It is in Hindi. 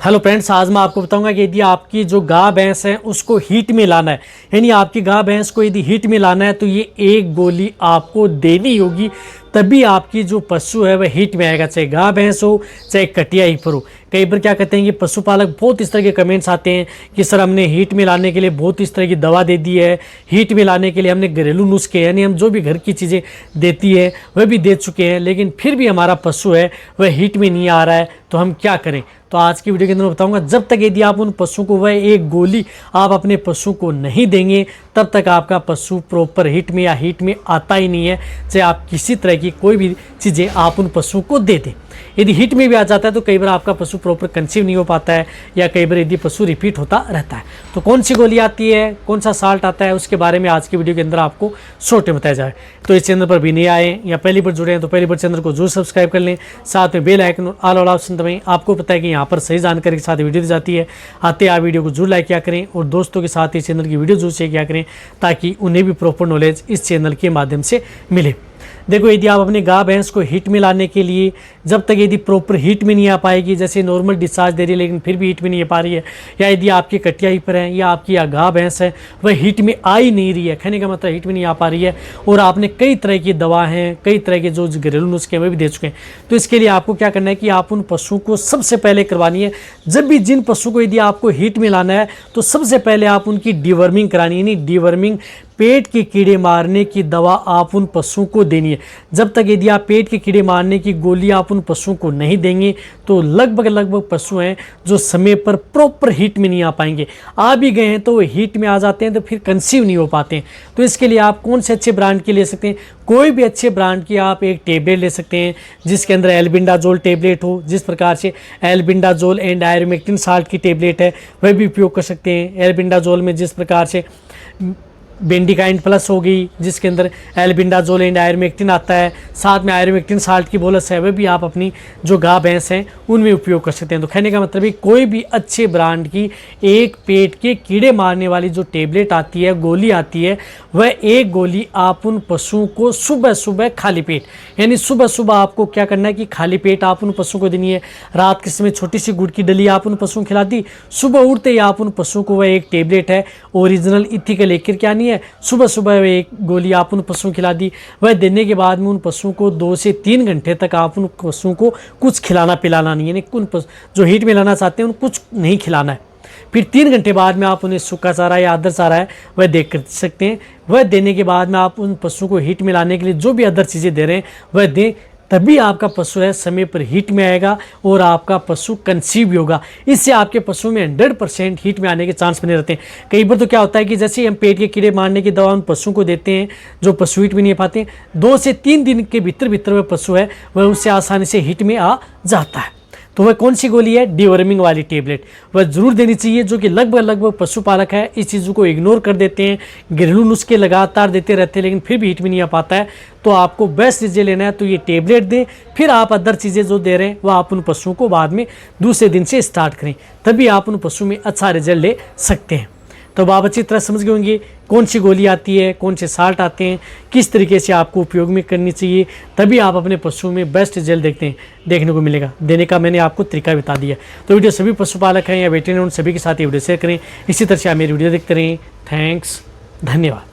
हेलो फ्रेंड्स, आज मैं आपको बताऊंगा कि यदि आपकी जो गाय भैंस है उसको हीट में लाना है, यानी आपकी गाय भैंस को यदि हीट में लाना है तो ये एक गोली आपको देनी होगी, तभी आपकी जो पशु है वह हीट में आएगा। चाहे गाय भैंस हो चाहे कटिया ही पर हो। कई बार क्या कहते हैं कि पशुपालक बहुत इस तरह के कमेंट्स आते हैं कि सर हमने हीट में लाने के लिए बहुत इस तरह की दवा दे दी है, हीट में लाने के लिए हमने घरेलू नुस्खे यानी हम जो भी घर की चीज़ें देती है वह भी दे चुके हैं, लेकिन फिर भी हमारा पशु है वह हीट में नहीं आ रहा है, तो हम क्या करें। तो आज की वीडियो के अंदर बताऊंगा, जब तक यदि आप उन पशु को वह एक गोली आप अपने पशु को नहीं देंगे तब तक आपका पशु प्रॉपर हीट में या हीट में आता ही नहीं है। चाहे आप किसी तरह की कोई भी चीज़ें आप उन पशु को दे दें, यदि हीट में भी आ जाता है तो कई बार आपका पशु प्रॉपर कंसीव नहीं हो पाता है, या कई बार यदि पशु रिपीट होता रहता है। तो कौन सी गोली आती है, कौन सा साल्ट आता है, उसके बारे में आज की वीडियो के अंदर आपको शॉर्ट में बताया जाए। तो इस चैनल पर भी नहीं आए या पहली बार जुड़े हैं तो पहली बार चैनल को जरूर सब्सक्राइब कर लें, साथ में बेल आइकन ऑल वाला ऑप्शन दबाएं। आपको पता है कि यहाँ पर सही जानकारी के साथ वीडियो दी जाती है। आते आप वीडियो को जरूर लाइक किया करें और दोस्तों के साथ इस चैनल की वीडियो जरूर शेयर किया करें, ताकि उन्हें भी प्रॉपर नॉलेज इस चैनल के माध्यम से मिले। देखो, यदि आप अपने गाय भैंस को हीट में लाने के लिए जब तक यदि प्रॉपर हीट में नहीं आ पाएगी, जैसे नॉर्मल डिस्चार्ज दे रही है लेकिन फिर भी हीट में नहीं आ पा रही है, या यदि आपकी कटिया ही पर है या आपकी गाय भैंस है वह हीट में आ ही नहीं रही है, कहने का मतलब हीट में नहीं आ पा रही है, और आपने कई तरह की दवा हैं, कई तरह के जो घरेलू नुस्खे वह भी दे चुके हैं, तो इसके लिए आपको क्या करना है कि आप उन पशु को सबसे पहले करवानी है। जब भी जिन पशु को यदि आपको हीट में लाना है तो सबसे पहले आप उनकी डिवर्मिंग करानी है, यानी डिवर्मिंग पेट के कीड़े मारने की दवा आप उन पशुओं को देनी है। जब तक यदि आप पेट के कीड़े मारने की गोली आप उन पशुओं को नहीं देंगे तो लगभग पशु हैं जो समय पर प्रॉपर हीट में नहीं आ पाएंगे। आ भी गए हैं तो वो हीट में आ जाते हैं तो फिर कंसीव नहीं हो पाते हैं। तो इसके लिए आप कौन से अच्छे ब्रांड की ले सकते हैं, कोई भी अच्छे ब्रांड की आप एक टेबलेट ले सकते हैं जिसके अंदर एल्बिंडाजोल टेबलेट हो। जिस प्रकार से एल्बिंडाजोल एंड आयरमेक्टिन साल्ट की टेबलेट है वह भी उपयोग कर सकते हैं। एल्बिंडाजोल में जिस प्रकार से बेंडिकाइन प्लस होगी जिसके अंदर एल्बिंडाजोल एंड आयरमेक्टिन आता है, साथ में आयरमेक्टिन साल्ट की बोलस है, वह भी आप अपनी जो गाय भैंस हैं उनमें उपयोग कर सकते हैं। तो कहने का मतलब है कोई भी अच्छे ब्रांड की एक पेट के कीड़े मारने वाली जो टेबलेट आती है, गोली आती है, वह एक गोली आप उन पशुओं को सुबह सुबह खाली पेट, यानी सुबह सुबह आपको क्या करना है कि खाली पेट आप उन पशुओं को देनी है। रात के समय छोटी सी गुड़ की डली आप उन पशुओं को खिला दी, सुबह उठते ही आप उन पशुओं को वह एक टेबलेट है ओरिजिनल इथिकल लेकर क्या नहीं है, सुबह सुबह एक गोली आप उन पशुओं को खिला दी। वह देने के बाद में उन पशुओं को 2 से 3 घंटे तक आप उन पशुओं को कुछ खिलाना पिलाना नहीं, यानी उन जो हीट में लाना चाहते हैं उन कुछ नहीं खिलाना है। फिर 3 घंटे बाद में आप उन्हें सूखा चारा या अदर चारा है वह दे कर सकते हैं। वह देने के बाद में आप उन पशुओं को हीट में लाने के लिए जो भी अदर चीज़ें दे रहे हैं वह दें, तभी आपका पशु है समय पर हीट में आएगा और आपका पशु कंसीव भी होगा। इससे आपके पशु में 100% हीट में आने के चांस बने रहते हैं। कई बार तो क्या होता है कि जैसे हम पेट के कीड़े मारने की दवा उन पशुओं को देते हैं जो पशु हीट में नहीं पाते हैं, 2 से 3 दिन के भीतर वह पशु है वह उससे आसानी से हीट में आ जाता है। तो वह कौन सी गोली है, डिवर्मिंग वाली टेबलेट, वह जरूर देनी चाहिए। जो कि लगभग पशुपालक है इस चीज़ों को इग्नोर कर देते हैं, घरेलू नुस्खे लगातार देते रहते हैं लेकिन फिर भी हीट में नहीं आ पाता है। तो आपको बेस्ट चीज़ें लेना है तो ये टेबलेट दें, फिर आप अदर चीज़ें जो दे रहे हैं वह आप उन पशुओं को बाद में दूसरे दिन से स्टार्ट करें, तभी आप उन पशुओं में अच्छा रिजल्ट ले सकते हैं। तो आप अच्छी तरह समझ गए होंगे कौन सी गोली आती है, कौन से साल्ट आते हैं, किस तरीके से आपको उपयोग में करनी चाहिए, तभी आप अपने पशुओं में बेस्ट रिजल्ट देखने को मिलेगा। देने का मैंने आपको तरीका बता दिया। तो वीडियो सभी पशुपालक हैं या वेटरनरी उन सभी के साथ ये वीडियो शेयर करें। इसी तरह से आप मेरी वीडियो देखते रहें। थैंक्स, धन्यवाद।